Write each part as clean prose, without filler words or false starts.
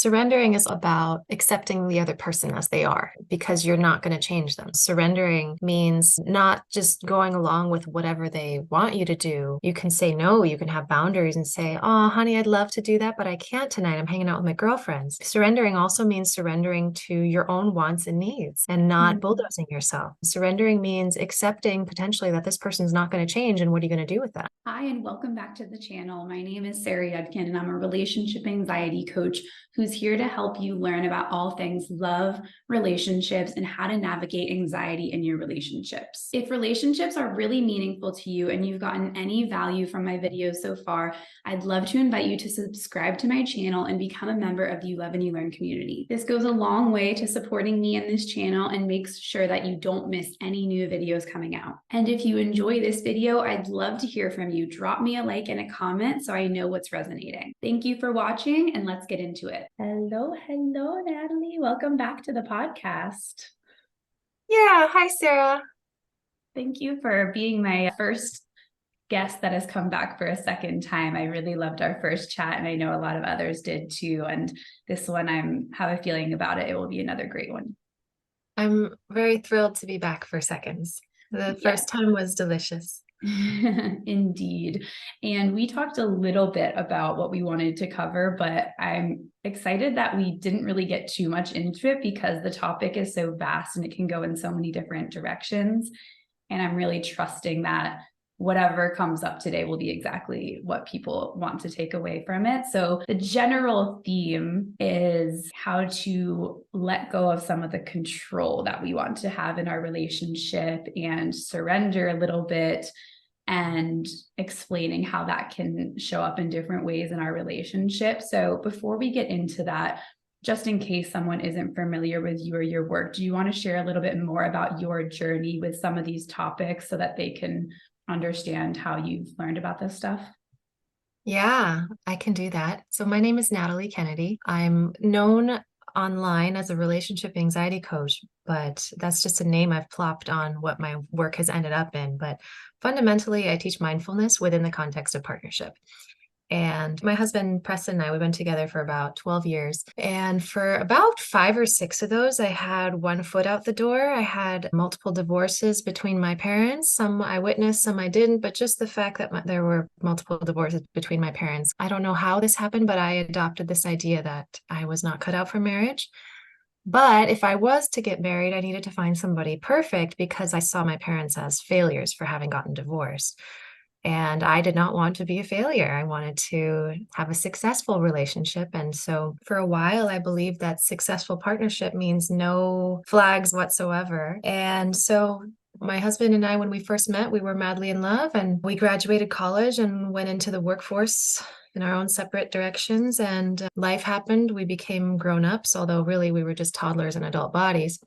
Surrendering is about accepting the other person as they are because you're not going to change them. Surrendering means not just going along with whatever they want you to do. You can say no, you can have boundaries and say, "Oh, honey, I'd love to do that, but I can't tonight. I'm hanging out with my girlfriends." Surrendering also means surrendering to your own wants and needs and not Mhm. bulldozing yourself. Surrendering means accepting potentially that this person's not going to change, and what are you going to do with that? Hi, and welcome back to the channel. My name is Sarah Yudkin, and I'm a relationship anxiety coach who's here to help you learn about all things love, relationships, and how to navigate anxiety in your relationships. If relationships are really meaningful to you and you've gotten any value from my videos so far, I'd love to invite you to subscribe to my channel and become a member of the You Love and You Learn community. This goes a long way to supporting me in this channel and makes sure that you don't miss any new videos coming out. And if you enjoy this video, I'd love to hear from you. Drop me a like and a comment so I know what's resonating. Thank you for watching, and let's get into it. Hello, Natalie. Welcome back to the podcast. Yeah. Hi, Sarah. Thank you for being my first guest that has come back for a second time. I really loved our first chat, and I know a lot of others did too. And this one, have a feeling about it. It will be another great one. I'm very thrilled to be back for seconds. The Yes. first time was delicious. Indeed. And we talked a little bit about what we wanted to cover, but I'm excited that we didn't really get too much into it because the topic is so vast and it can go in so many different directions. And I'm really trusting that whatever comes up today will be exactly what people want to take away from it. So the general theme is how to let go of some of the control that we want to have in our relationship and surrender a little bit, and explaining how that can show up in different ways in our relationship. So before we get into that, just in case someone isn't familiar with you or your work, do you want to share a little bit more about your journey with some of these topics so that they can understand how you've learned about this stuff? Yeah, I can do that. So my name is Natalie Kennedy. I'm known online as a relationship anxiety coach, but that's just a name I've plopped on what my work has ended up in. But fundamentally, I teach mindfulness within the context of partnership. And my husband, Preston, and I, we've been together for about 12 years. And for about 5 or 6 of those, I had one foot out the door. I had multiple divorces between my parents. Some I witnessed, some I didn't. But just the fact that there were multiple divorces between my parents, I don't know how this happened, but I adopted this idea that I was not cut out for marriage. But if I was to get married, I needed to find somebody perfect because I saw my parents as failures for having gotten divorced. And I did not want to be a failure. I wanted to have a successful relationship. And so for a while, I believed that successful partnership means no flags whatsoever. And so my husband and I, when we first met, we were madly in love, and we graduated college and went into the workforce in our own separate directions. And life happened. We became grown-ups, although really we were just toddlers in adult bodies.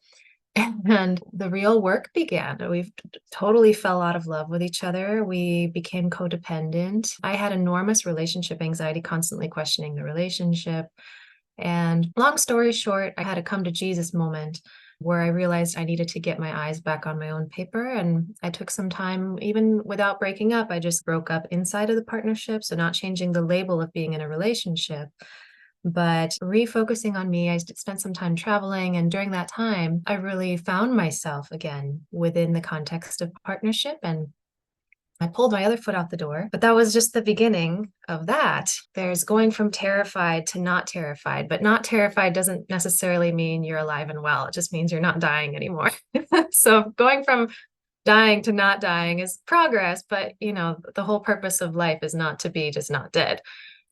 And the real work began. We totally fell out of love with each other. We became codependent. I had enormous relationship anxiety, constantly questioning the relationship. And long story short, I had a come to Jesus moment where I realized I needed to get my eyes back on my own paper. And I took some time, even without breaking up, I just broke up inside of the partnership. So, not changing the label of being in a relationship, but refocusing on me. I spent some time traveling, and during that time, I really found myself again within the context of partnership, and I pulled my other foot out the door. But that was just the beginning of that. There's going from terrified to not terrified, but not terrified doesn't necessarily mean you're alive and well. It just means you're not dying anymore. So going from dying to not dying is progress, but the whole purpose of life is not to be just not dead.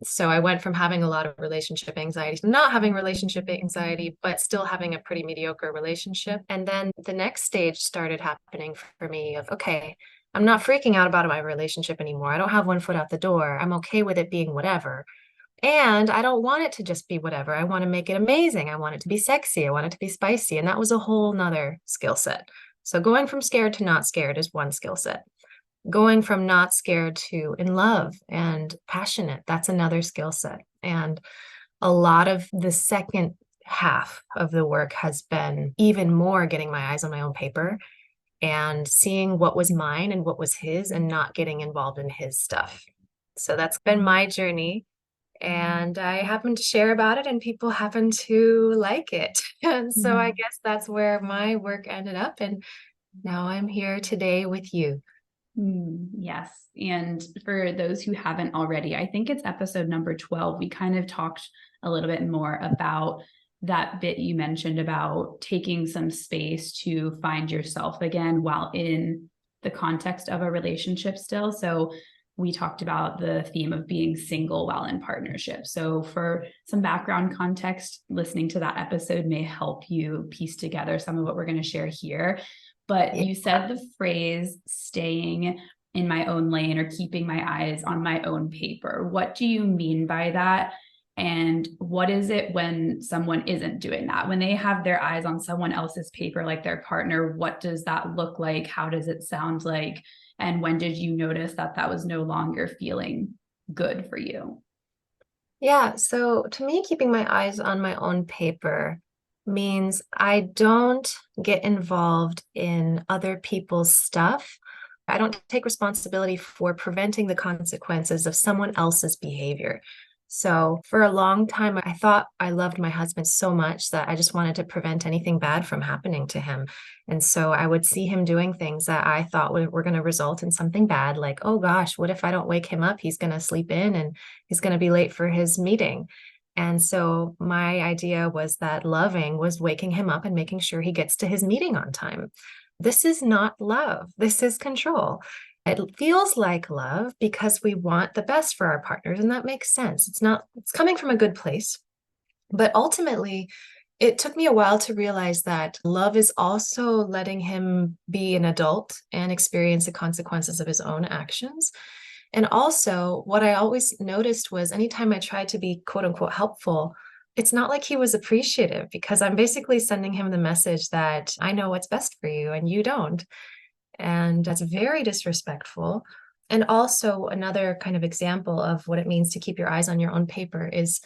So I went from having a lot of relationship anxiety to not having relationship anxiety, but still having a pretty mediocre relationship. And then the next stage started happening for me of, okay, I'm not freaking out about my relationship anymore. I don't have one foot out the door. I'm okay with it being whatever. And I don't want it to just be whatever. I want to make it amazing. I want it to be sexy. I want it to be spicy. And that was a whole nother skill set. So going from scared to not scared is one skill set. Going from not scared to in love and passionate, that's another skill set. And a lot of the second half of the work has been even more getting my eyes on my own paper and seeing what was mine and what was his and not getting involved in his stuff. So that's been my journey. And I happen to share about it, and people happen to like it. And so I Mhm. guess that's where my work ended up. And now I'm here today with you. Yes. And for those who haven't already, I think it's episode number 12. We kind of talked a little bit more about that bit you mentioned about taking some space to find yourself again while in the context of a relationship still. So we talked about the theme of being single while in partnership. So for some background context, listening to that episode may help you piece together some of what we're going to share here. But Yeah. you said the phrase staying in my own lane or keeping my eyes on my own paper. What do you mean by that? And what is it when someone isn't doing that? When they have their eyes on someone else's paper, like their partner, what does that look like? How does it sound like? And when did you notice that that was no longer feeling good for you? Yeah, so to me, keeping my eyes on my own paper means I don't get involved in other people's stuff. I don't take responsibility for preventing the consequences of someone else's behavior. So for a long time, I thought I loved my husband so much that I just wanted to prevent anything bad from happening to him. And so I would see him doing things that I thought were going to result in something bad, like, oh gosh, what if I don't wake him up? He's going to sleep in and he's going to be late for his meeting. And so my idea was that loving was waking him up and making sure he gets to his meeting on time. This is not love. This is control. It feels like love because we want the best for our partners, and that makes sense. It's coming from a good place. But ultimately, it took me a while to realize that love is also letting him be an adult and experience the consequences of his own actions. And also, what I always noticed was anytime I tried to be quote unquote helpful, it's not like he was appreciative because I'm basically sending him the message that I know what's best for you and you don't. And that's very disrespectful. And also, another kind of example of what it means to keep your eyes on your own paper is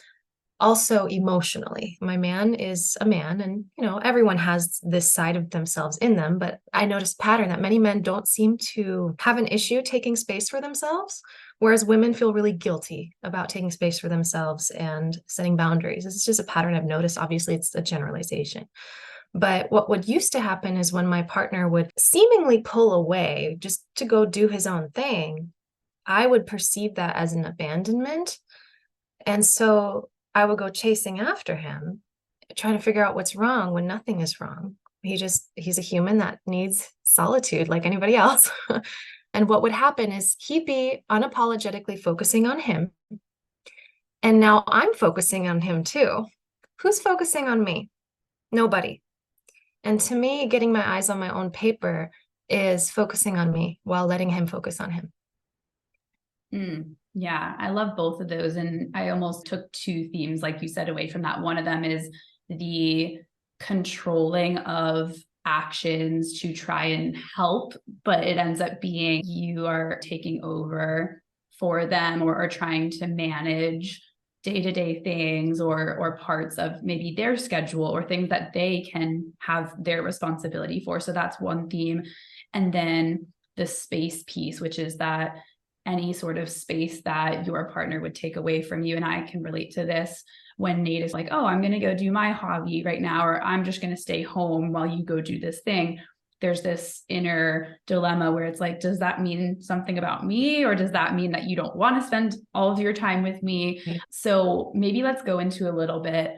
also emotionally. My man is a man, and everyone has this side of themselves in them, but I noticed a pattern that many men don't seem to have an issue taking space for themselves, whereas women feel really guilty about taking space for themselves and setting boundaries. This is just a pattern I've noticed. Obviously, it's a generalization. But what would used to happen is when my partner would seemingly pull away just to go do his own thing, I would perceive that as an abandonment. And so I would go chasing after him, trying to figure out what's wrong when nothing is wrong. He's a human that needs solitude like anybody else. And what would happen is he'd be unapologetically focusing on him. And now I'm focusing on him too. Who's focusing on me? Nobody. And to me, getting my eyes on my own paper is focusing on me while letting him focus on him. Yeah, I love both of those. And I almost took two themes, like you said, away from that. One of them is the controlling of actions to try and help, but it ends up being you are taking over for them or trying to manage day-to-day things or parts of maybe their schedule or things that they can have their responsibility for. So that's one theme. And then the space piece, which is that any sort of space that your partner would take away from you. And I can relate to this when Nate is like, oh, I'm going to go do my hobby right now, or I'm just going to stay home while you go do this thing. There's this inner dilemma where it's like, does that mean something about me? Or does that mean that you don't want to spend all of your time with me? So maybe let's go into a little bit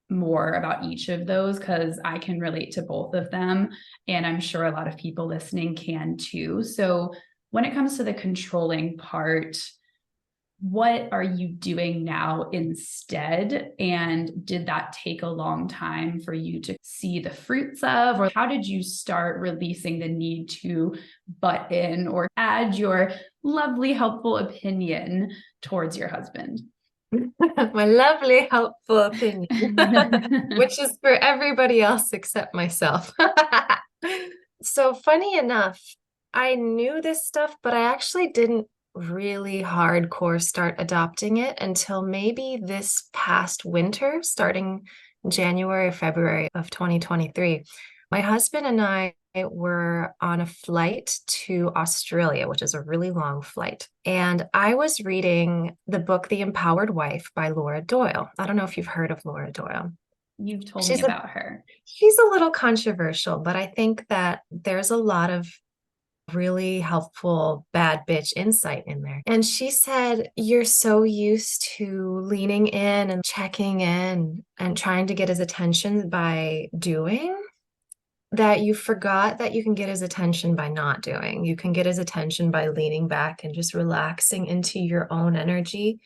more about each of those because I can relate to both of them. And I'm sure a lot of people listening can too. So when it comes to the controlling part, what are you doing now instead? And did that take a long time for you to see the fruits of? Or how did you start releasing the need to butt in or add your lovely, helpful opinion towards your husband? My lovely, helpful opinion, which is for everybody else except myself. So, funny enough, I knew this stuff, but I actually didn't really hardcore start adopting it until maybe this past winter, starting January or February of 2023, My husband and I were on a flight to Australia, which is a really long flight. And I was reading the book, The Empowered Wife by Laura Doyle. I don't know if you've heard of Laura Doyle. You've told me She's a about her. she's a little controversial, but I think that there's a lot of really helpful bad bitch insight in there. And she said, you're so used to leaning in and checking in and trying to get his attention by doing that you forgot that you can get his attention by not doing. You can get his attention by leaning back and just relaxing into your own energy,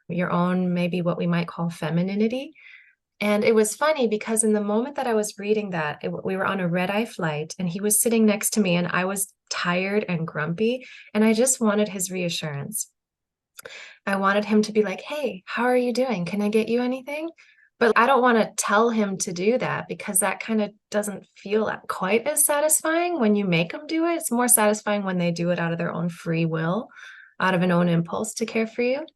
your own, maybe what we might call femininity. And it was funny because in the moment that I was reading that, we were on a red eye flight and he was sitting next to me and I was tired and grumpy. And I just wanted his reassurance. I wanted him to be like, hey, how are you doing? Can I get you anything? But I don't want to tell him to do that because that kind of doesn't feel quite as satisfying when you make them do it. It's more satisfying when they do it out of their own free will, out of an own impulse to care for you.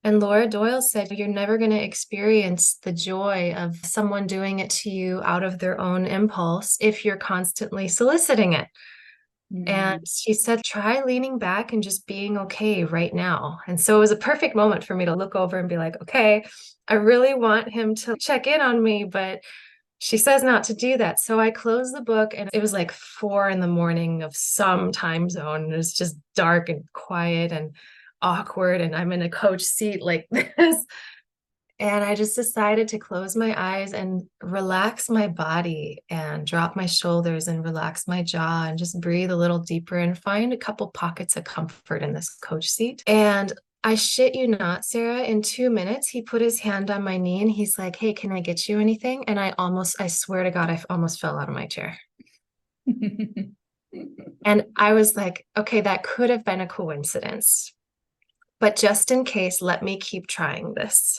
And Laura Doyle said, you're never going to experience the joy of someone doing it to you out of their own impulse if you're constantly soliciting it. And Mm. she said, try leaning back and just being okay right now. And so it was a perfect moment for me to look over and be like, okay, I really want him to check in on me, but she says not to do that. So I closed the book and it was like 4 in the morning of some time zone. It was just dark and quiet and awkward. And I'm in a coach seat like this. And I just decided to close my eyes and relax my body and drop my shoulders and relax my jaw and just breathe a little deeper and find a couple pockets of comfort in this coach seat. And I shit you not, Sarah, in 2 minutes, he put his hand on my knee and he's like, hey, can I get you anything? And I swear to God, I almost fell out of my chair. And I was like, okay, that could have been a coincidence. But just in case, let me keep trying this.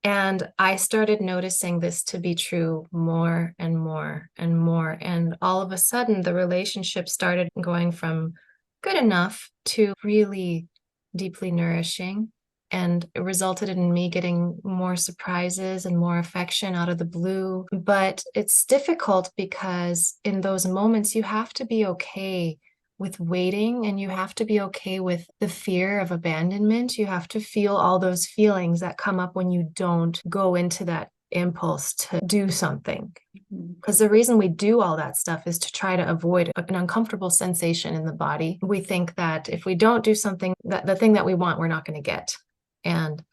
And I started noticing this to be true more and more and more. And all of a sudden, the relationship started going from good enough to really deeply nourishing. And it resulted in me getting more surprises and more affection out of the blue. But it's difficult because in those moments, you have to be okay with waiting and you have to be okay with the fear of abandonment. You have to feel all those feelings that come up when you don't go into that impulse to do something. Because the reason we do all that stuff is to try to avoid an uncomfortable sensation in the body. We think that if we don't do something, that the thing that we want, we're not going to get. And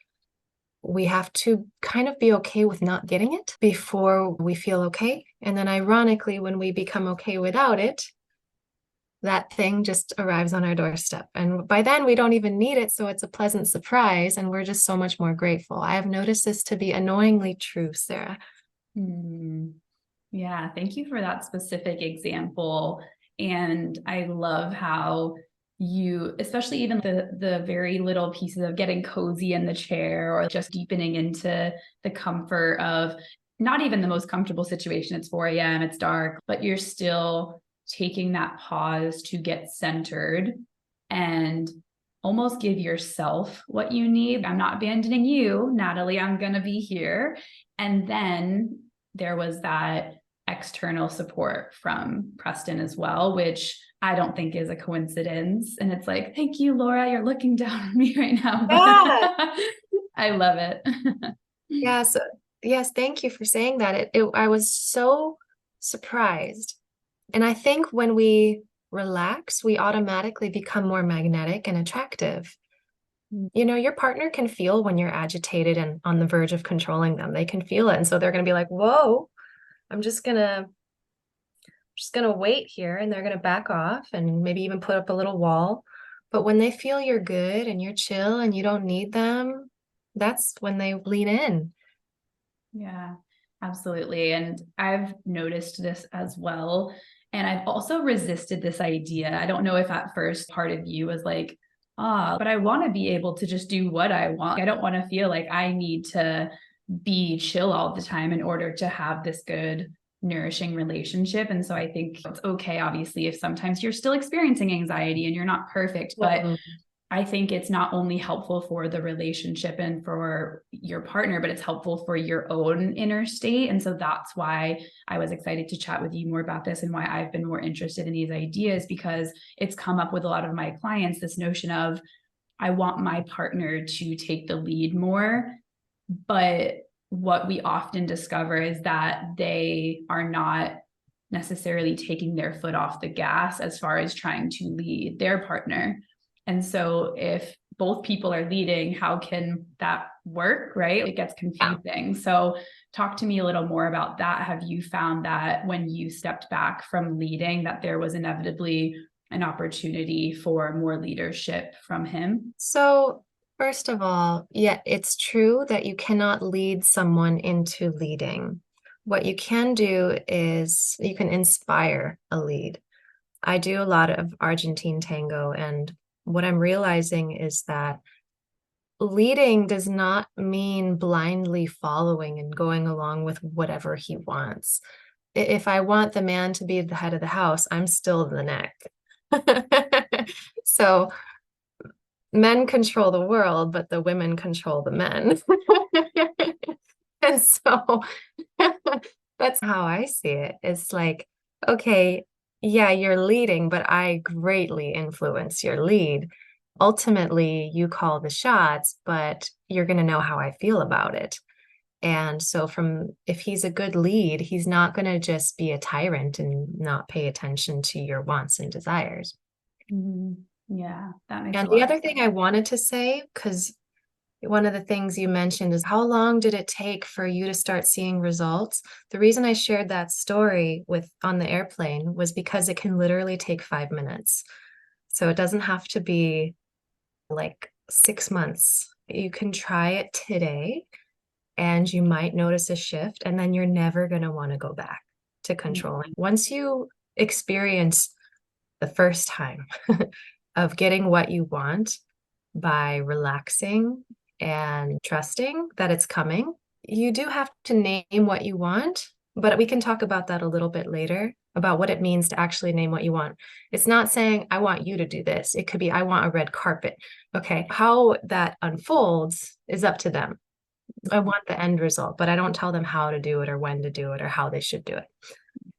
we have to kind of be okay with not getting it before we feel okay. And then, ironically, when we become okay without it, that thing just arrives on our doorstep. And by then, we don't even need it. So it's a pleasant surprise. And we're just so much more grateful. I have noticed this to be annoyingly true, Sarah. Mm. Yeah, thank you for that specific example. And I love how you, especially even the very little pieces of getting cozy in the chair or just deepening into the comfort of not even the most comfortable situation. It's 4 a.m., it's dark, but you're still taking that pause to get centered and almost give yourself what you need. I'm not abandoning you, Natalie. I'm going to be here. And then there was that external support from Preston as well, which I don't think is a coincidence. And it's like, thank you, Laura. You're looking down on me right now, but Yeah. I love it. Yeah. So, yes, thank you for saying that. I was so surprised. And I think when we relax, we automatically become more magnetic and attractive. You know, your partner can feel when you're agitated and on the verge of controlling them. They can feel it. And so they're going to be like, whoa, I'm just gonna wait here, and they're gonna back off and maybe even put up a little wall. But when they feel you're good and you're chill and you don't need them, that's when they lean in. Yeah, absolutely. And I've noticed this as well. And I've also resisted this idea. I don't know if at first part of you was like, but I want to be able to just do what I want. I don't want to feel like I need to be chill all the time in order to have this good, nourishing relationship. And so I think it's okay, obviously, if sometimes you're still experiencing anxiety and you're not perfect, but Mhm. I think it's not only helpful for the relationship and for your partner, but it's helpful for your own inner state. And so that's why I was excited to chat with you more about this and why I've been more interested in these ideas, because it's come up with a lot of my clients, this notion of, I want my partner to take the lead more. But what we often discover is that they are not necessarily taking their foot off the gas as far as trying to lead their partner. And so if both people are leading, how can that work, right? It gets Yeah. confusing. So talk to me a little more about that. Have you found that when you stepped back from leading, that there was inevitably an opportunity for more leadership from him? So, first of all, yeah, it's true that you cannot lead someone into leading. What you can do is you can inspire a lead. I do a lot of Argentine tango, and what I'm realizing is that leading does not mean blindly following and going along with whatever he wants. If I want the man to be the head of the house, I'm still the neck. So men control the world, but the women control the men. And so that's how I see it. It's like, okay, yeah, you're leading, but I greatly influence your lead. Ultimately, you call the shots, but you're going to know how I feel about it. And so from if he's a good lead, he's not going to just be a tyrant and not pay attention to your wants and desires. Mm-hmm. Yeah, that makes a And the lot of other thing I wanted to say, because one of the things you mentioned is how long did it take for you to start seeing results? The reason I shared that story with on the airplane was because it can literally take 5 minutes. So it doesn't have to be like 6 months. You can try it today and you might notice a shift, and then you're never going to want to go back to sense. controlling. Once you experience the first time of getting what you want by relaxing and trusting that it's coming. You do have to name what you want, but we can talk about that a little bit later about what it means to actually name what you want. It's not saying, I want you to do this. It could be, I want a red carpet. Okay. How that unfolds is up to them. I want the end result, but I don't tell them how to do it or when to do it or how they should do it.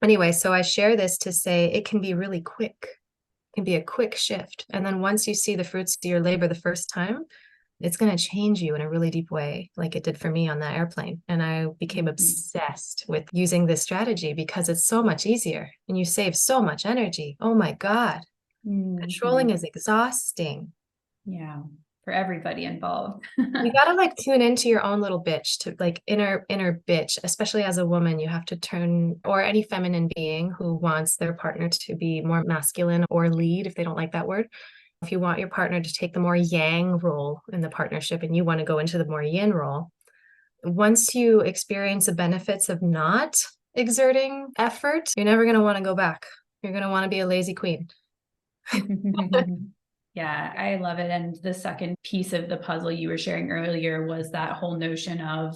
Anyway, so I share this to say it can be really quick. It can be a quick shift. And then once you see the fruits of your labor the first time, it's going to change you in a really deep way, like it did for me on that airplane. And I became Mhm. obsessed with using this strategy because it's so much easier and you save so much energy. Oh my God. Controlling Mhm. is exhausting. Yeah, for everybody involved. You gotta like tune into your own little bitch to like inner bitch, especially as a woman. You have to turn, or any feminine being who wants their partner to be more masculine or lead, if they don't like that word. If you want your partner to take the more yang role in the partnership and you want to go into the more yin role, once you experience the benefits of not exerting effort, you're never going to want to go back. You're going to want to be a lazy queen. Yeah, I love it. And the second piece of the puzzle you were sharing earlier was that whole notion of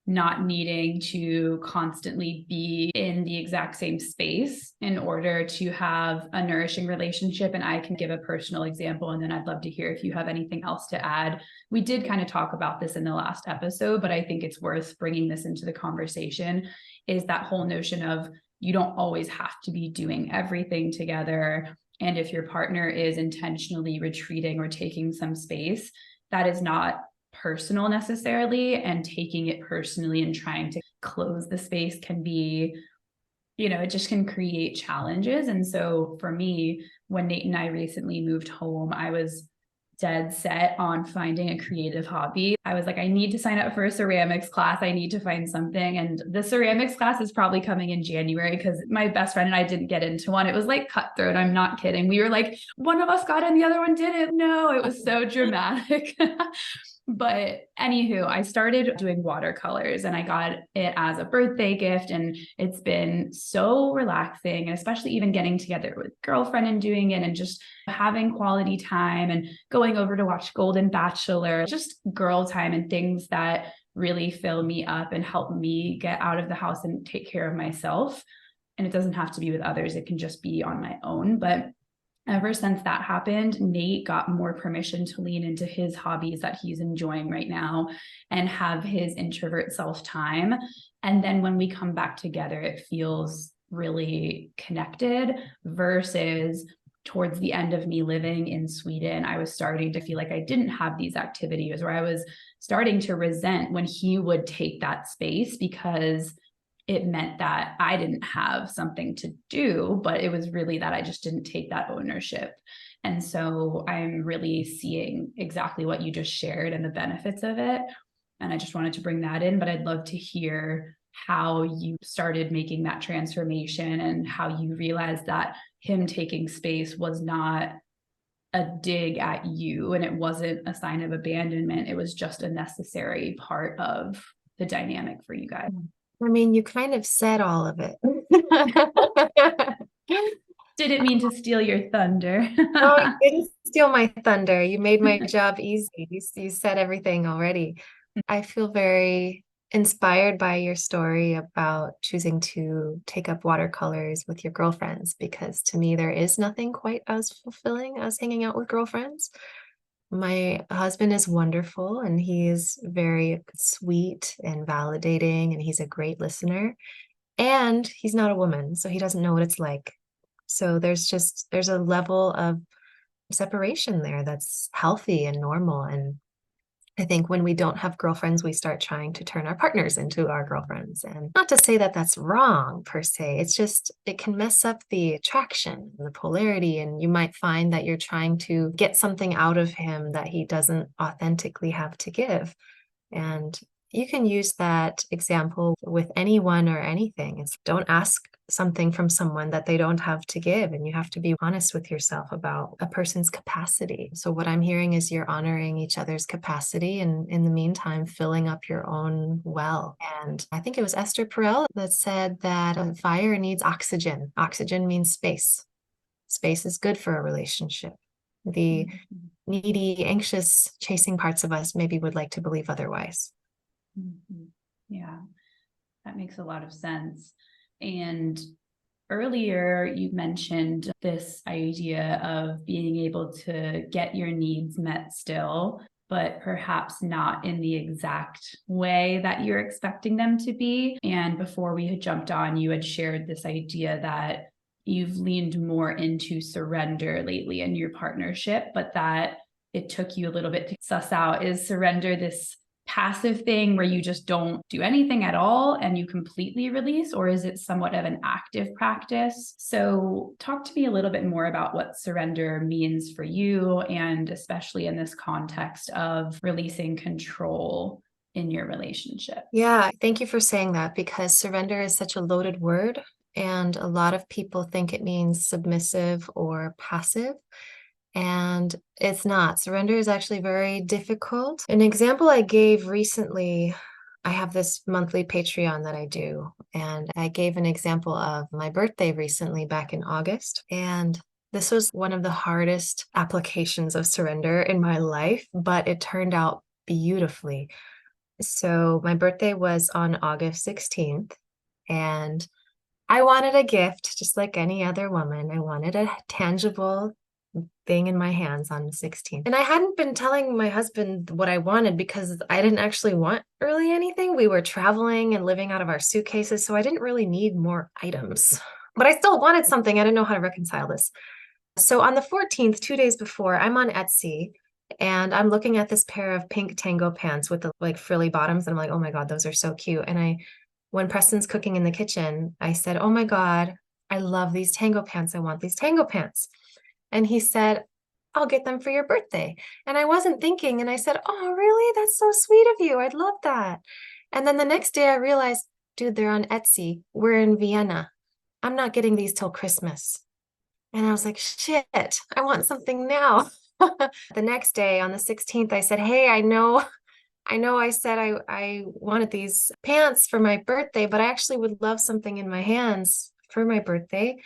not needing to constantly be in the exact same space in order to have a nourishing relationship. And I can give a personal example, and then I'd love to hear if you have anything else to add. We did kind of talk about this in the last episode, but I think it's worth bringing this into the conversation, is that whole notion of you don't always have to be doing everything together. And if your partner is intentionally retreating or taking some space, that is not personal necessarily, and taking it personally and trying to close the space can be, it just can create challenges. And so for me, when Nate and I recently moved home, I was dead set on finding a creative hobby. I was like, I need to sign up for a ceramics class. I need to find something. And the ceramics class is probably coming in January because my best friend and I didn't get into one. It was like cutthroat. I'm not kidding. We were like, one of us got in, the other one didn't. No, it was so dramatic. But anywho, I started doing watercolors and I got it as a birthday gift. And it's been so relaxing, and especially even getting together with girlfriend and doing it and just having quality time and going over to watch Golden Bachelor, just girl time and things that really fill me up and help me get out of the house and take care of myself. And it doesn't have to be with others, it can just be on my own. But Ever since that happened, Nate got more permission to lean into his hobbies that he's enjoying right now and have his introvert self time. And then when we come back together, it feels really connected versus towards the end of me living in Sweden, I was starting to feel like I didn't have these activities, or I was starting to resent when he would take that space because it meant that I didn't have something to do, but it was really that I just didn't take that ownership. And so I'm really seeing exactly what you just shared and the benefits of it. And I just wanted to bring that in, but I'd love to hear how you started making that transformation and how you realized that him taking space was not a dig at you and it wasn't a sign of abandonment. It was just a necessary part of the dynamic for you guys. I mean, you kind of said all of it. Didn't mean to steal your thunder. No, you didn't steal my thunder. You made my job easy. You said everything already. I feel very inspired by your story about choosing to take up watercolors with your girlfriends, because to me, there is nothing quite as fulfilling as hanging out with girlfriends. My husband is wonderful and he is very sweet and validating, and he's a great listener. And he's not a woman, so he doesn't know what it's like. So there's a level of separation there that's healthy and normal. And I think when we don't have girlfriends, we start trying to turn our partners into our girlfriends. And not to say that that's wrong per se, it's just it can mess up the attraction and the polarity. And you might find that you're trying to get something out of him that he doesn't authentically have to give. And you can use that example with anyone or anything. It's don't ask something from someone that they don't have to give. And you have to be honest with yourself about a person's capacity. So, what I'm hearing is you're honoring each other's capacity and in the meantime, filling up your own well. And I think it was Esther Perel that said that a fire needs oxygen. Oxygen means space. Space is good for a relationship. The needy, anxious, chasing parts of us maybe would like to believe otherwise. Mm-hmm. Yeah, that makes a lot of sense. And earlier, you mentioned this idea of being able to get your needs met still, but perhaps not in the exact way that you're expecting them to be. And before we had jumped on, you had shared this idea that you've leaned more into surrender lately in your partnership, but that it took you a little bit to suss out, is surrender this passive thing where you just don't do anything at all and you completely release, or is it somewhat of an active practice? So talk to me a little bit more about what surrender means for you, and especially in this context of releasing control in your relationship. Yeah, thank you for saying that, because surrender is such a loaded word and a lot of people think it means submissive or passive. And it's not. Surrender is actually very difficult. An example I gave recently, I have this monthly Patreon that I do, and I gave an example of my birthday recently back in August. And this was one of the hardest applications of surrender in my life, but it turned out beautifully. So my birthday was on August 16th, and I wanted a gift just like any other woman. I wanted a tangible thing in my hands on the 16th. And I hadn't been telling my husband what I wanted because I didn't actually want really anything. We were traveling and living out of our suitcases, so I didn't really need more items. But I still wanted something. I didn't know how to reconcile this. So on the 14th, 2 days before, I'm on Etsy and I'm looking at this pair of pink tango pants with the like frilly bottoms. And I'm like, oh my God, those are so cute. And when Preston's cooking in the kitchen, I said, oh my God, I love these tango pants. I want these tango pants. And he said, I'll get them for your birthday. And I wasn't thinking. And I said, oh, really? That's so sweet of you. I'd love that. And then the next day I realized, dude, they're on Etsy. We're in Vienna. I'm not getting these till Christmas. And I was like, shit, I want something now. The next day on the 16th, I said, hey, I know I said I wanted these pants for my birthday, but I actually would love something in my hands for my birthday.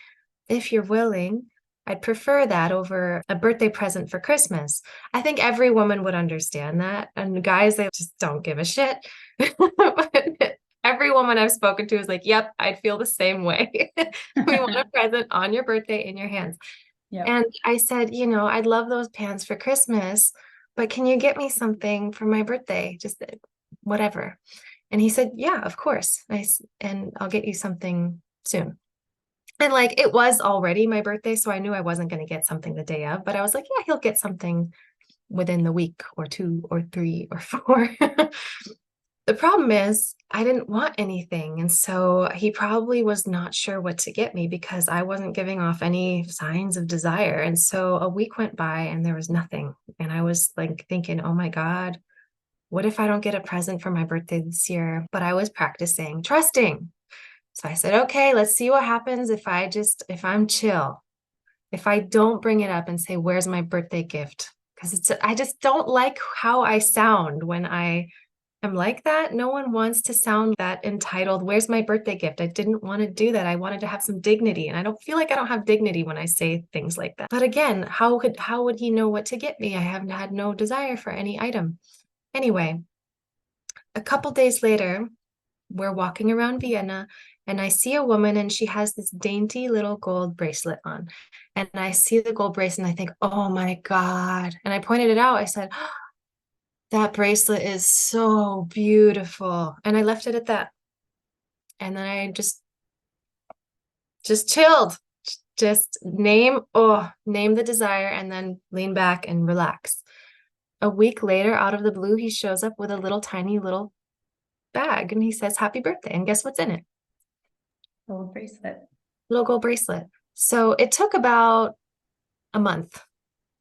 If you're willing, I'd prefer that over a birthday present for Christmas. I think every woman would understand that. And guys, they just don't give a shit. But every woman I've spoken to is like, yep, I'd feel the same way. We want a present on your birthday in your hands. Yep. And I said, I'd love those pants for Christmas, but can you get me something for my birthday? Just whatever. And he said, yeah, of course. And I'll get you something soon. And like it was already my birthday, so I knew I wasn't going to get something the day of, but I was like, yeah, he'll get something within the week or two or three or four. The problem is, I didn't want anything. And so he probably was not sure what to get me because I wasn't giving off any signs of desire. And so a week went by and there was nothing. And I was like thinking, oh my God, what if I don't get a present for my birthday this year? But I was practicing trusting. So I said, okay, let's see what happens if I'm chill, if I don't bring it up and say, where's my birthday gift? Because I just don't like how I sound when I'm like that. No one wants to sound that entitled. Where's my birthday gift? I didn't want to do that. I wanted to have some dignity. And I don't feel like I don't have dignity when I say things like that. But again, how would he know what to get me? I haven't had no desire for any item. Anyway, a couple days later, we're walking around Vienna and I see a woman and she has this dainty little gold bracelet on. And I see the gold bracelet and I think, oh my God. And I pointed it out. I said, oh, that bracelet is so beautiful. And I left it at that. And then I just chilled. Just name the desire and then lean back and relax. A week later, out of the blue, he shows up with a little tiny little bag and he says, happy birthday. And guess what's in it? Gold bracelet. Little gold bracelet. So it took about a month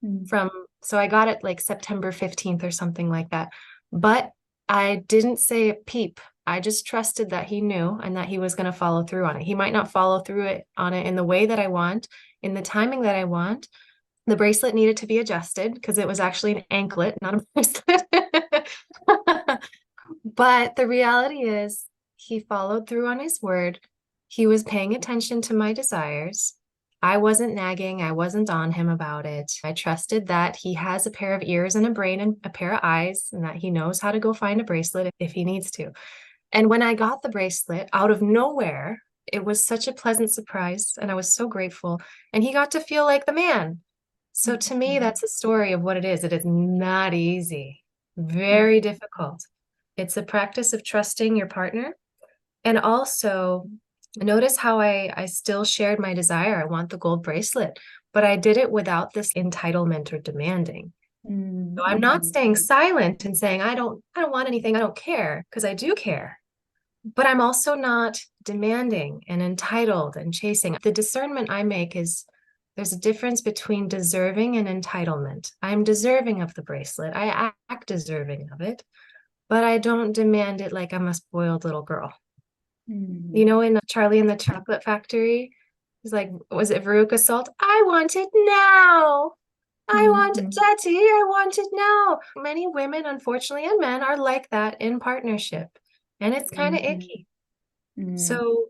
Mm. from, so I got it like September 15th or something like that. But I didn't say a peep. I just trusted that he knew and that he was going to follow through on it. He might not follow through on it in the way that I want, in the timing that I want. The bracelet needed to be adjusted because it was actually an anklet, not a bracelet. But the reality is, he followed through on his word. He was paying attention to my desires. I wasn't nagging. I wasn't on him about it. I trusted that he has a pair of ears and a brain and a pair of eyes, and that he knows how to go find a bracelet if he needs to. And when I got the bracelet out of nowhere, it was such a pleasant surprise, and I was so grateful. And he got to feel like the man. So to me, Mhm. that's a story of what it is. It is not easy, Mm. very difficult. It's a practice of trusting your partner. And also, notice how I still shared my desire. I want the gold bracelet, but I did it without this entitlement or demanding. So I'm not Mhm. staying silent and saying, I don't want anything, I don't care, because I do care. But I'm also not demanding and entitled and chasing. The discernment I make is there's a difference between deserving and entitlement. I'm deserving of the bracelet. I act deserving of it, but I don't demand it like I'm a spoiled little girl. Mhm. In Charlie and the Chocolate Factory, he's like, was it Veruca Salt? I want it now. I want it, Mhm. Daddy, I want it now. Many women, unfortunately, and men are like that in partnership. And it's kind of Mhm. icky. Mhm. So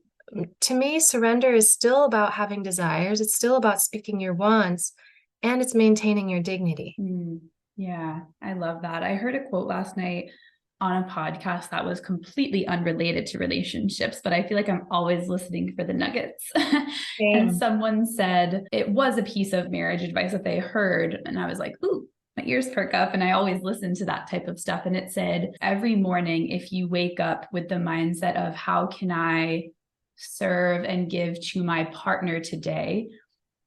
to me, surrender is still about having desires. It's still about speaking your wants and it's maintaining your dignity. Mm, yeah, I love that. I heard a quote last night on a podcast that was completely unrelated to relationships, but I feel like I'm always listening for the nuggets. And Same. someone said it was a piece of marriage advice that they heard. And I was like, ooh, my ears perk up. And I always listen to that type of stuff. And it said, every morning, if you wake up with the mindset of how can I serve and give to my partner today,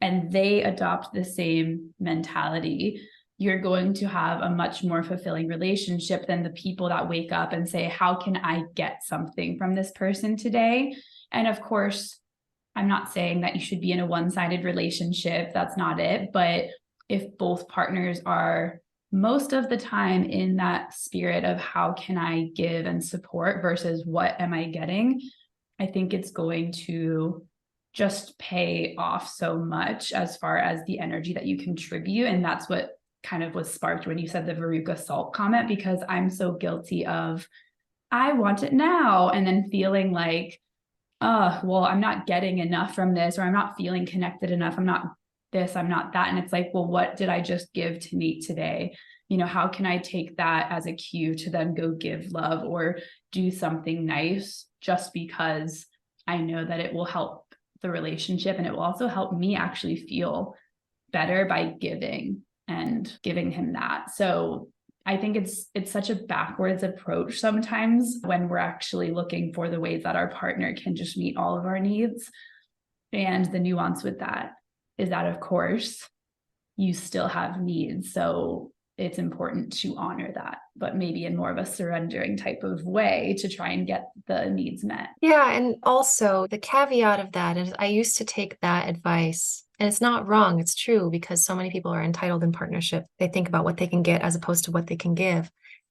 and they adopt the same mentality, you're going to have a much more fulfilling relationship than the people that wake up and say, how can I get something from this person today? And of course, I'm not saying that you should be in a one-sided relationship. That's not it. But if both partners are most of the time in that spirit of how can I give and support versus what am I getting, I think it's going to just pay off so much as far as the energy that you contribute. And that's what kind of was sparked when you said the Veruca Salt comment, because I'm so guilty of, I want it now. And then feeling like, oh, well, I'm not getting enough from this, or I'm not feeling connected enough. I'm not this, I'm not that. And it's like, well, what did I just give to Nate today? How can I take that as a cue to then go give love or do something nice just because I know that it will help the relationship and it will also help me actually feel better by giving and giving him that. So I think it's such a backwards approach sometimes when we're actually looking for the ways that our partner can just meet all of our needs. And the nuance with that is that, of course, you still have needs. So it's important to honor that, but maybe in more of a surrendering type of way to try and get the needs met. Yeah, and also the caveat of that is I used to take that advice, and it's not wrong, it's true because so many people are entitled in partnership. They think about what they can get as opposed to what they can give.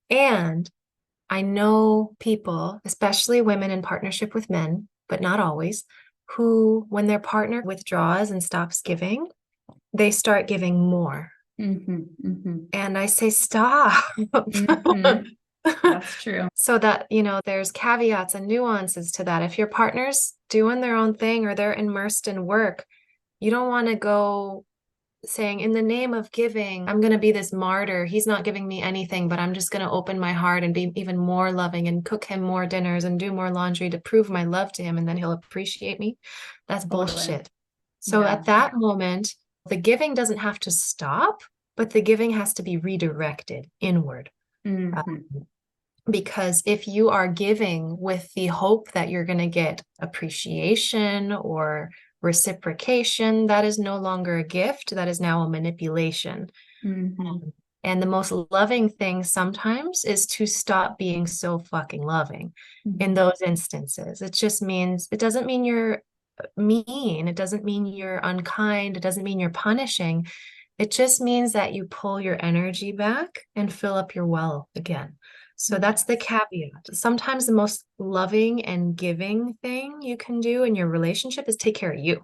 And I know people, especially women in partnership with men, but not always, who, when their partner withdraws and stops giving, they start giving more. Mm-hmm, mm-hmm. And I say, stop. Mm-hmm. That's true. So that, there's caveats and nuances to that. If your partner's doing their own thing or they're immersed in work, you don't want to go saying, in the name of giving, I'm going to be this martyr. He's not giving me anything, but I'm just going to open my heart and be even more loving and cook him more dinners and do more laundry to prove my love to him. And then he'll appreciate me. That's Totally. bullshit. So Yeah. at that moment, the giving doesn't have to stop, but the giving has to be redirected inward. Mm-hmm. Because if you are giving with the hope that you're going to get appreciation or reciprocation, that is no longer a gift. That is now a manipulation. Mm-hmm. And the most loving thing sometimes is to stop being so fucking loving in Mm-hmm. those instances. It just means, it doesn't mean you're mean. It doesn't mean you're unkind. It doesn't mean you're punishing. It just means that you pull your energy back and fill up your well again. So that's the Yes. caveat. Sometimes the most loving and giving thing you can do in your relationship is take care of you.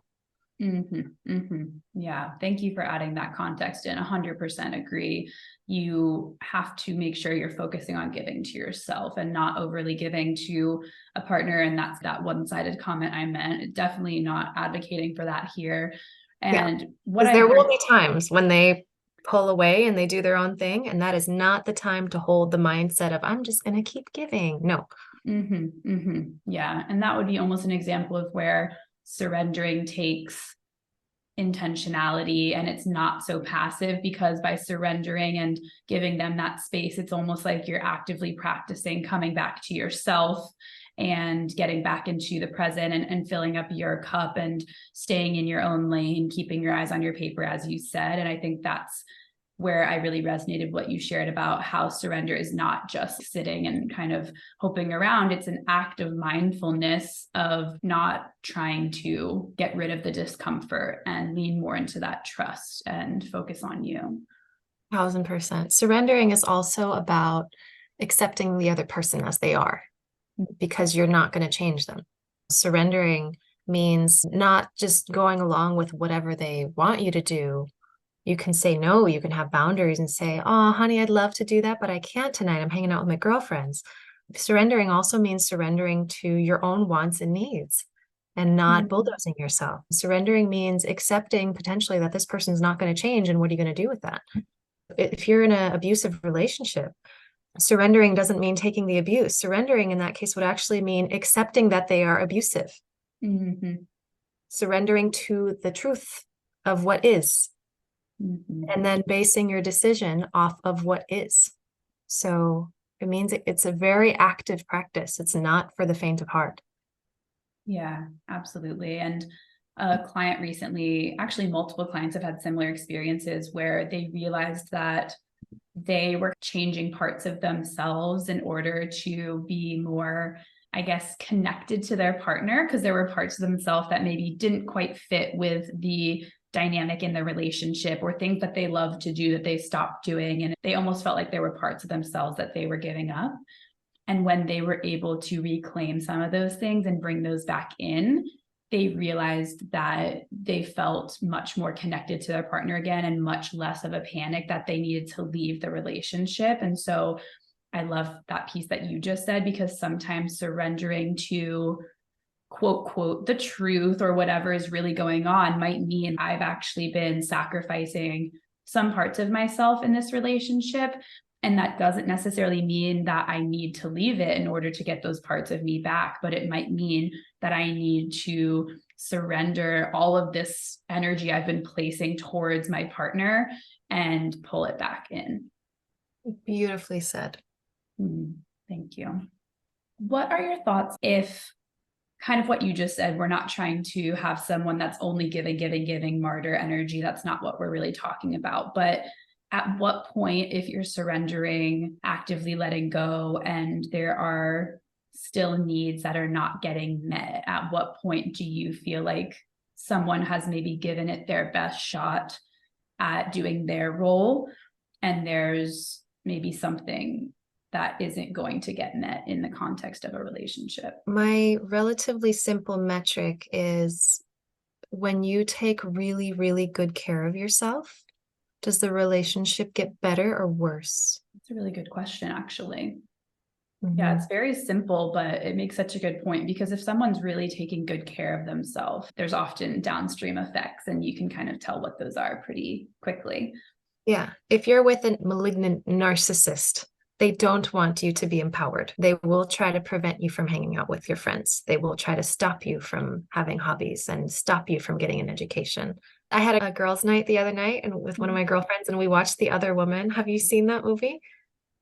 Mm-hmm, mm-hmm. Yeah. Thank you for adding that context in. 100% agree. You have to make sure you're focusing on giving to yourself and not overly giving to a partner. And that's that one-sided comment I meant. Definitely not advocating for that here. Yeah. And what Because I there will heard. be times when they pull away and they do their own thing. And that is not the time to hold the mindset of, I'm just going to keep giving. No. Mm-hmm, mm-hmm. Yeah. And that would be almost an example of where surrendering takes intentionality and it's not so passive, because by surrendering and giving them that space, it's almost like you're actively practicing coming back to yourself and getting back into the present and filling up your cup and staying in your own lane, keeping your eyes on your paper, as you said. And I think that's where I really resonated what you shared about how surrender is not just sitting and kind of hoping around. It's an act of mindfulness of not trying to get rid of the discomfort and lean more into that trust and focus on you. 1000%. Surrendering is also about accepting the other person as they are because you're not going to change them. Surrendering means not just going along with whatever they want you to do. You can say no, you can have boundaries and say, oh, honey, I'd love to do that, but I can't tonight. I'm hanging out with my girlfriends. Surrendering also means surrendering to your own wants and needs and not Mm-hmm. bulldozing yourself. Surrendering means accepting potentially that this person's not going to change. And what are you going to do with that? If you're in an abusive relationship, surrendering doesn't mean taking the abuse. Surrendering in that case would actually mean accepting that they are abusive, Mm-hmm. surrendering to the truth of what is, Mm-hmm. and then basing your decision off of what is. So it means it's a very active practice. It's not for the faint of heart. Yeah, absolutely. And a client recently, actually multiple clients have had similar experiences where they realized that they were changing parts of themselves in order to be more, I guess, connected to their partner, because there were parts of themselves that maybe didn't quite fit with the dynamic in the relationship, or things that they loved to do that they stopped doing. And they almost felt like there were parts of themselves that they were giving up. And when they were able to reclaim some of those things and bring those back in, they realized that they felt much more connected to their partner again and much less of a panic that they needed to leave the relationship. And so I love that piece that you just said, because sometimes surrendering to quote the truth or whatever is really going on might mean I've actually been sacrificing some parts of myself in this relationship And that doesn't necessarily mean that I need to leave it in order to get those parts of me back, but it might mean that I need to surrender all of this energy I've been placing towards my partner and pull it back in. Beautifully said. Thank you. What are your thoughts if kind of what you just said, we're not trying to have someone that's only giving martyr energy. That's not what we're really talking about. But at what point, if you're surrendering, actively letting go, and there are still needs that are not getting met, at what point do you feel like someone has maybe given it their best shot at doing their role, and there's maybe something that isn't going to get met in the context of a relationship? My relatively simple metric is when you take really, really good care of yourself, does the relationship get better or worse? That's a really good question, actually. Yeah, Mm-hmm. it's very simple, but it makes such a good point because if someone's really taking good care of themselves, there's often downstream effects, and you can kind of tell what those are pretty quickly. Yeah. If you're with a malignant narcissist, they don't want you to be empowered. They will try to prevent you from hanging out with your friends. They will try to stop you from having hobbies and stop you from getting an education. I had a girls' night the other night and with one of my girlfriends, and we watched The Other Woman. Have you seen that movie?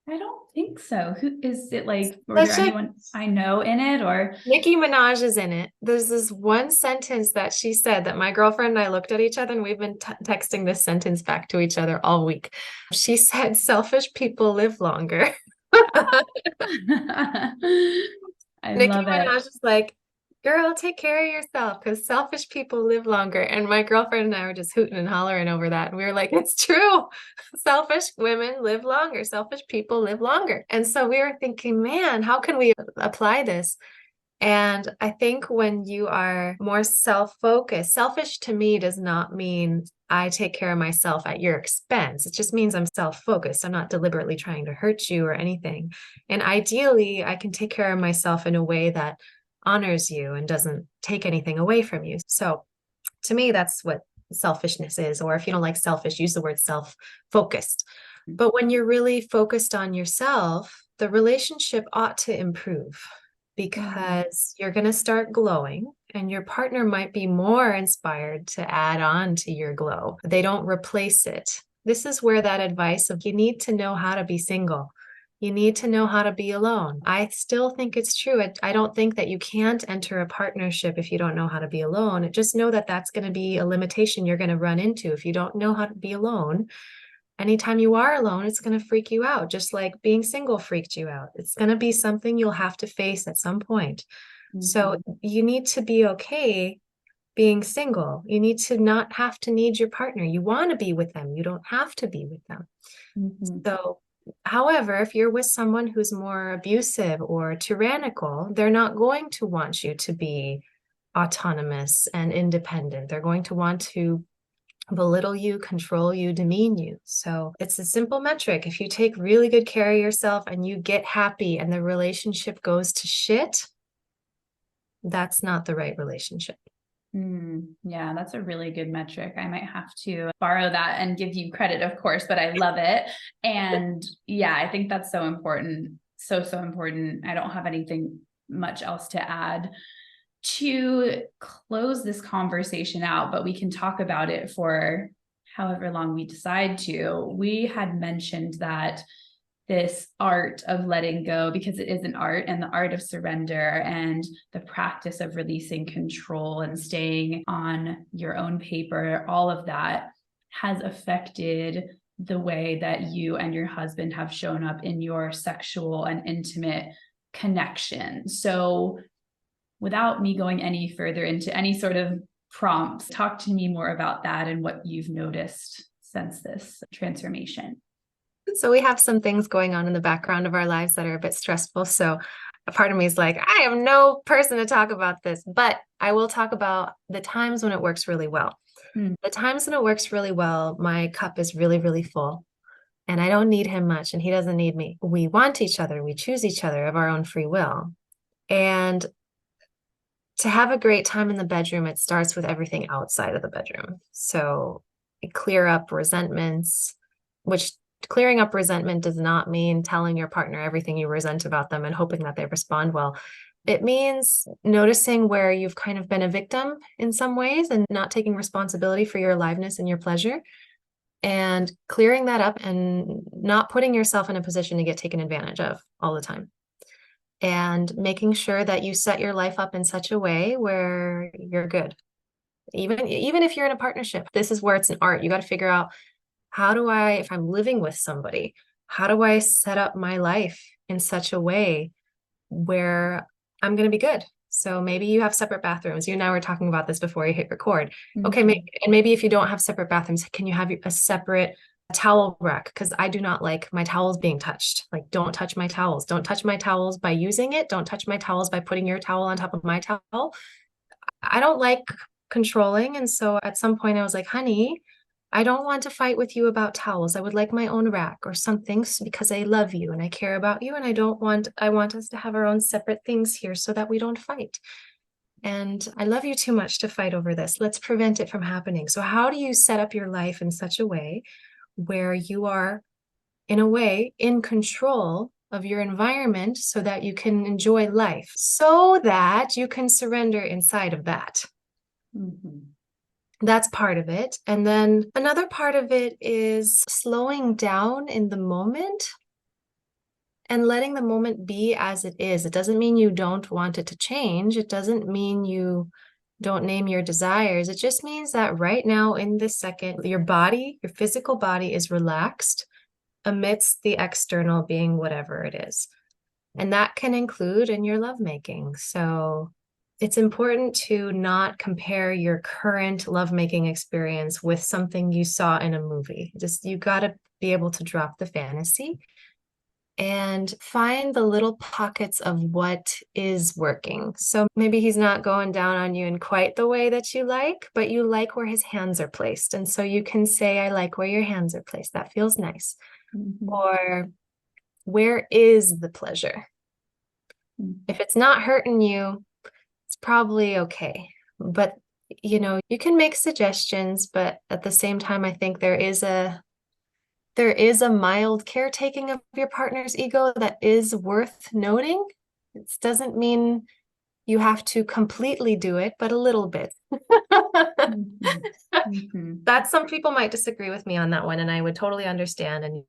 I don't think so. Who is it like? Or there Such a anyone I know in it? Or Nicki Minaj is in it. There's this one sentence that she said that my girlfriend and I looked at each other and we've been texting this sentence back to each other all week. She said, "Selfish people live longer." I Nicki love it. Minaj is like, "Girl, take care of yourself because selfish people live longer." And my girlfriend and I were just hooting and hollering over that. And we were like, "It's true. Selfish women live longer. Selfish people live longer." And so we were thinking, man, how can we apply this? And I think when you are more self-focused, selfish to me does not mean I take care of myself at your expense. It just means I'm self-focused. I'm not deliberately trying to hurt you or anything. And ideally, I can take care of myself in a way that honors you and doesn't take anything away from you. So to me, that's what selfishness is. Or if you don't like selfish, use the word self-focused. But when you're really focused on yourself, the relationship ought to improve Mm, because you're going to start glowing and your partner might be more inspired to add on to your glow. They don't replace it. This is where that advice of you need to know how to be single. You need to know how to be alone. I still think it's true. I don't think that you can't enter a partnership if you don't know how to be alone. Just know that that's going to be a limitation you're going to run into if you don't know how to be alone. Anytime you are alone, it's going to freak you out, just like being single freaked you out. It's going to be something you'll have to face at some point. So mhm, you need to be okay being single. You need to not have to need your partner. You want to be with them. You don't have to be with them. mhm, So, however, if you're with someone who's more abusive or tyrannical, they're not going to want you to be autonomous and independent. They're going to want to belittle you, control you, demean you. So it's a simple metric. If you take really good care of yourself and you get happy and the relationship goes to shit, that's not the right relationship. Yeah, that's a really good metric. I might have to borrow that and give you credit, of course, but I love it. And yeah, I think that's so important. So, so important. I don't have anything much else to add to close this conversation out, but we can talk about it for however long we decide to. We had mentioned that this art of letting go, because it is an art, and the art of surrender and the practice of releasing control and staying on your own paper, all of that has affected the way that you and your husband have shown up in your sexual and intimate connection. So without me going any further into any sort of prompts, talk to me more about that and what you've noticed since this transformation. So we have some things going on in the background of our lives that are a bit stressful. So a part of me is like, I am no person to talk about this, but I will talk about the times when it works really well. Mm, The times when it works really well, my cup is really, really full. And I don't need him much, and he doesn't need me. We want each other. We choose each other of our own free will. And to have a great time in the bedroom, it starts with everything outside of the bedroom. So clear up resentments, which Clearing up resentment does not mean telling your partner everything you resent about them and hoping that they respond well. It means noticing where you've kind of been a victim in some ways and not taking responsibility for your aliveness and your pleasure, and clearing that up and not putting yourself in a position to get taken advantage of all the time. And making sure that you set your life up in such a way where you're good. Even if you're in a partnership, this is where it's an art. You got to figure out, how do I, if I'm living with somebody, how do I set up my life in such a way where I'm going to be good? So maybe you have separate bathrooms. You and I were talking about this before you hit record. Okay, Mhm. and maybe if you don't have separate bathrooms, can you have a separate towel rack? Because I do not like my towels being touched. Like, don't touch my towels. Don't touch my towels by using it. Don't touch my towels by putting your towel on top of my towel. I don't like controlling. And so at some point I was like, honey, I don't want to fight with you about towels. I would like my own rack or something because I love you and I care about you. And I want us to have our own separate things here so that we don't fight. And I love you too much to fight over this. Let's prevent it from happening. So, how do you set up your life in such a way where you are, in a way, in control of your environment so that you can enjoy life, so that you can surrender inside of that? Mhm. That's part of it. And then another part of it is slowing down in the moment and letting the moment be as it is. It doesn't mean you don't want it to change. It doesn't mean you don't name your desires. It just means that right now, in this second, your body, your physical body is relaxed amidst the external being whatever it is. And that can include in your lovemaking. So it's important to not compare your current lovemaking experience with something you saw in a movie. Just, you got to be able to drop the fantasy and find the little pockets of what is working. So maybe he's not going down on you in quite the way that you like, but you like where his hands are placed. And so you can say, I like where your hands are placed. That feels nice. Mhm. Or, where is the pleasure? Mhm. If it's not hurting you, it's probably okay. But you can make suggestions, but at the same time, I think there is a mild caretaking of your partner's ego that is worth noting. It doesn't mean you have to completely do it, but a little bit. Mhm. Mhm. That some people might disagree with me on that one, and I would totally understand. And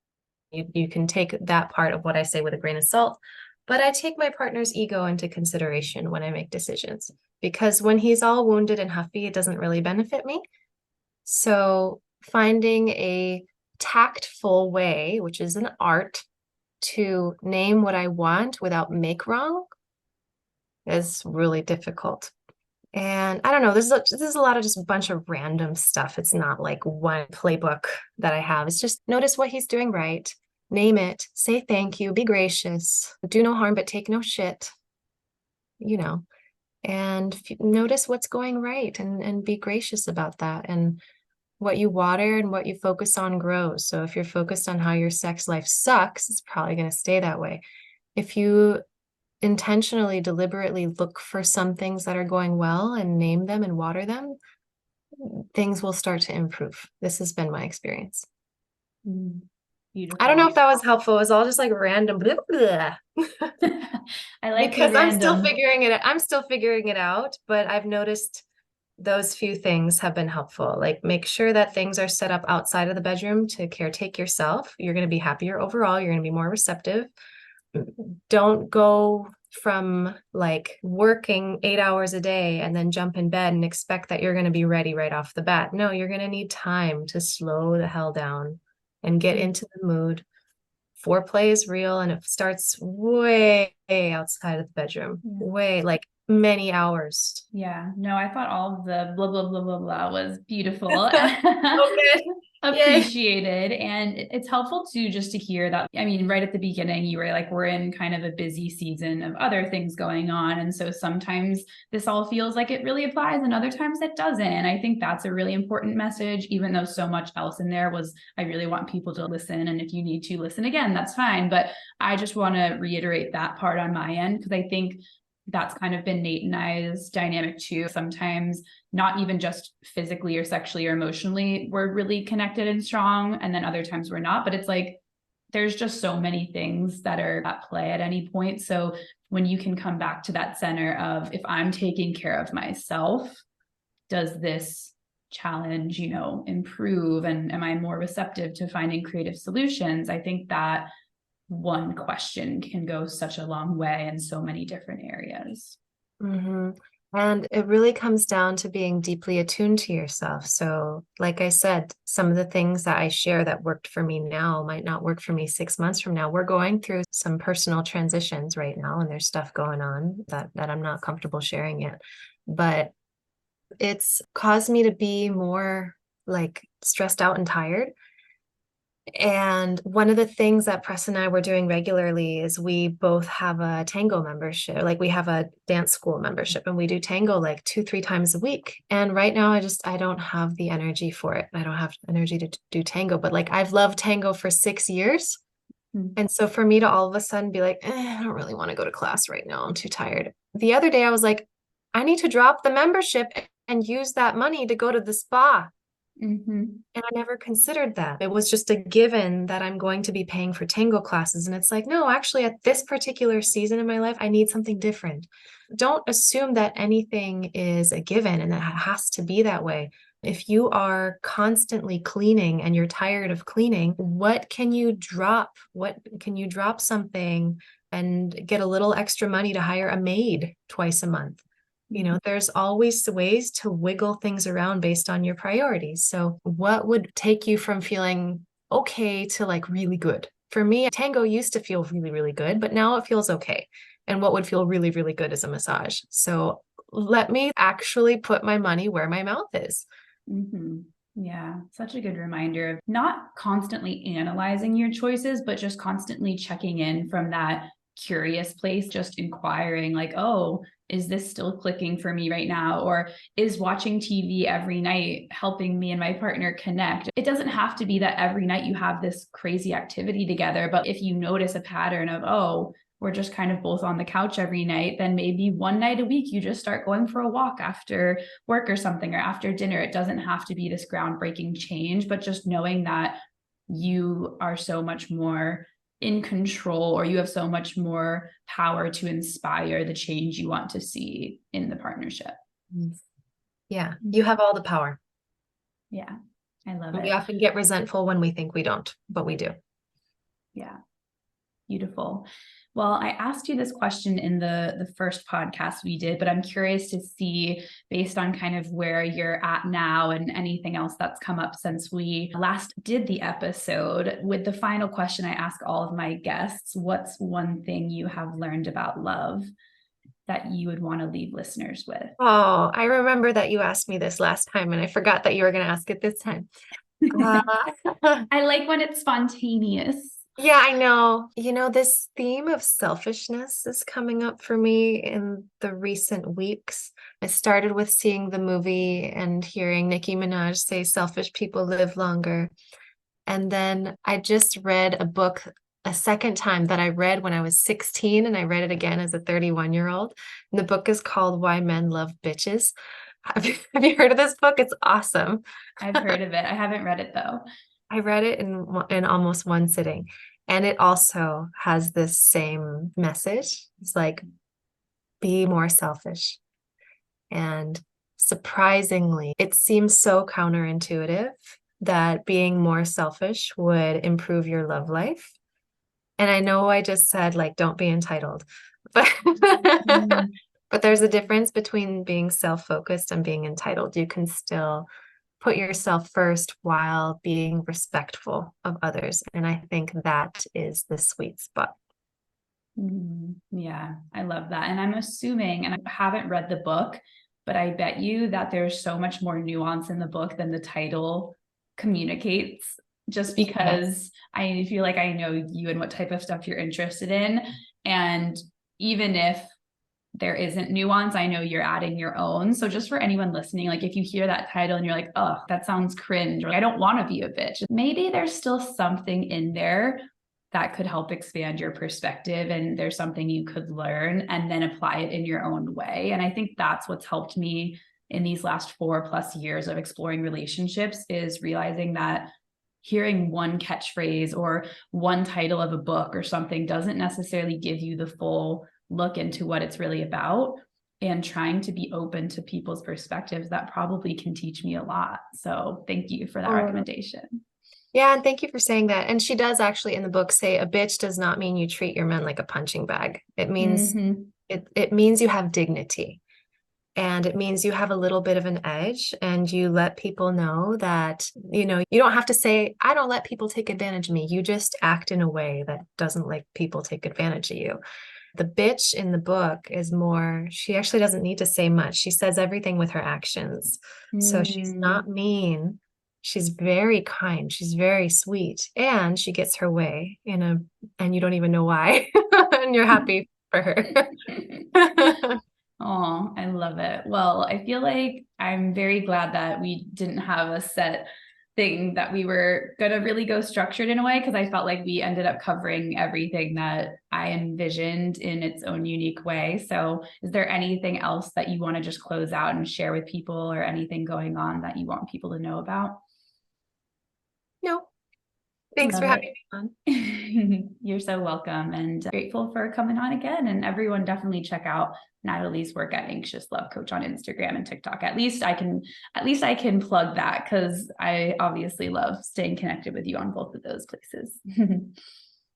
you can take that part of what I say with a grain of salt. But I take my partner's ego into consideration when I make decisions, because when he's all wounded and huffy, it doesn't really benefit me. So finding a tactful way, which is an art, to name what I want without make wrong is really difficult. And I don't know, this is a lot of just a bunch of random stuff. It's not like one playbook that I have. It's just notice what he's doing right, name it, say thank you, be gracious, do no harm, but take no shit, you know, and notice what's going right, and be gracious about that. And what you water and what you focus on grows. So if you're focused on how your sex life sucks, it's probably going to stay that way. If you intentionally, deliberately look for some things that are going well and name them and water them, things will start to improve. This has been my experience. Mhm. I don't know Beautiful. if that was helpful. It was all just like random blah, blah, I like the because random. I'm still figuring it out, but I've noticed those few things have been helpful. Like, make sure that things are set up outside of the bedroom to caretake yourself. You're going to be happier overall. You're going to be more receptive. Don't go from like working 8 hours a day and then jump in bed and expect that you're going to be ready right off the bat. No, you're going to need time to slow the hell down and get Mhm. into the mood. Foreplay is real, and it starts way outside of the bedroom, Yeah. way like many hours. Yeah. No, I thought all of the blah, blah, blah, blah, blah was beautiful. Okay. Yay. Appreciated. And it's helpful too, just to hear that. I mean, right at the beginning, you were like, we're in kind of a busy season of other things going on. And so sometimes this all feels like it really applies, and other times it doesn't. And I think that's a really important message, even though so much else in there was, I really want people to listen. And if you need to listen again, that's fine. But I just want to reiterate that part on my end, because I think that's kind of been Nate and I's dynamic too. Sometimes not even just physically or sexually or emotionally, we're really connected and strong. And then other times we're not, but it's like, there's just so many things that are at play at any point. So when you can come back to that center of, if I'm taking care of myself, does this challenge, improve? And am I more receptive to finding creative solutions? I think that one question can go such a long way in so many different areas. Hmm. And it really comes down to being deeply attuned to yourself. So, like I said, some of the things that I share that worked for me now might not work for me 6 months from now. We're going through some personal transitions right now, and there's stuff going on that I'm not comfortable sharing yet. But it's caused me to be more like stressed out and tired. And one of the things that Press and I were doing regularly is we both have a tango membership. Like we have a dance school membership and we do tango like 2, 3 times a week. And right now I don't have the energy for it. I don't have energy to do tango, but like I've loved tango for 6 years. Mm-hmm. And so for me to all of a sudden be like, I don't really want to go to class right now. I'm too tired. The other day I was like, I need to drop the membership and use that money to go to the spa. Mm-hmm. And I never considered that. It was just a given that I'm going to be paying for tango classes. And it's like, no, actually, at this particular season in my life, I need something different. Don't assume that anything is a given and that it has to be that way. If you are constantly cleaning and you're tired of cleaning, what can you drop? What can you drop something and get a little extra money to hire a maid twice a month? There's always ways to wiggle things around based on your priorities. So, what would take you from feeling okay to like really good? For me, tango used to feel really, really good, but now it feels okay. And what would feel really, really good is a massage. So, let me actually put my money where my mouth is. Mm-hmm. Yeah, such a good reminder of not constantly analyzing your choices, but just constantly checking in from that curious place, just inquiring, like, oh, is this still clicking for me right now? Or is watching TV every night helping me and my partner connect? It doesn't have to be that every night you have this crazy activity together, but if you notice a pattern of, oh, we're just kind of both on the couch every night, then maybe one night a week you just start going for a walk after work or something, or after dinner. It doesn't have to be this groundbreaking change, but just knowing that you are so much more in control, or you have so much more power to inspire the change you want to see in the partnership. Yeah, you have all the power. Yeah, I love We it. often get resentful when we think we don't, but we do. Yeah. Beautiful. Well, I asked you this question in the first podcast we did, but I'm curious to see, based on kind of where you're at now and anything else that's come up since we last did the episode. With the final question I ask all of my guests, what's one thing you have learned about love that you would want to leave listeners with? Oh, I remember that you asked me this last time, and I forgot that you were going to ask it this time. Uh, I like when it's spontaneous. Yeah, I know. This theme of selfishness is coming up for me in the recent weeks. I started with seeing the movie and hearing Nicki Minaj say selfish people live longer. And then I just read a book a second time that I read when I was 16, and I read it again as a 31-year-old. And the book is called Why Men Love Bitches. Have you heard of this book? It's awesome. I've heard of it. I haven't read it though. I read it in almost one sitting. And it also has this same message. It's like, be more selfish. And surprisingly, it seems so counterintuitive that being more selfish would improve your love life. And I know I just said, like, don't be entitled, but Mm. but there's a difference between being self-focused and being entitled. You can still put yourself first while being respectful of others. And I think that is the sweet spot. Yeah, I love that. And I'm assuming, and I haven't read the book, but I bet you that there's so much more nuance in the book than the title communicates, just because I feel like I know you and what type of stuff you're interested in. And even if there isn't nuance, I know you're adding your own. So just for anyone listening, like if you hear that title and you're like, oh, that sounds cringe, or I don't want to be a bitch, maybe there's still something in there that could help expand your perspective, and there's something you could learn and then apply it in your own way. And I think that's what's helped me in these last 4+ years of exploring relationships, is realizing that hearing one catchphrase or one title of a book or something doesn't necessarily give you the full look into what it's really about, and trying to be open to people's perspectives that probably can teach me a lot. So thank you for that Oh, recommendation. yeah, and thank you for saying that. And she does actually in the book say a bitch does not mean you treat your men like a punching bag. It means Mm-hmm. it means you have dignity. And it means you have a little bit of an edge and you let people know that, you don't have to say, I don't let people take advantage of me. You just act in a way that doesn't let people take advantage of you. The bitch in the book is more, she actually doesn't need to say much. She says everything with her actions. So she's Mm. not mean. She's very kind. She's very sweet. And she gets her way and you don't even know why. And you're happy for her. Oh, I love it. Well, I feel like I'm very glad that we didn't have a set thing that we were going to really go structured in a way, because I felt like we ended up covering everything that I envisioned in its own unique way. So, is there anything else that you want to just close out and share with people, or anything going on that you want people to know about? No, thanks for Love having it. me on. You're so welcome, and grateful for coming on again. And everyone, definitely check out Natalie's work at Anxious Love Coach on Instagram and TikTok. At least I can plug that, because I obviously love staying connected with you on both of those places.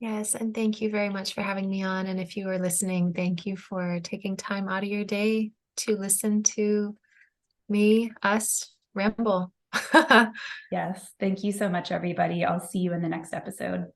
Yes, and thank you very much for having me on. And if you are listening, thank you for taking time out of your day to listen to us ramble. Yes. Thank you so much, everybody. I'll see you in the next episode.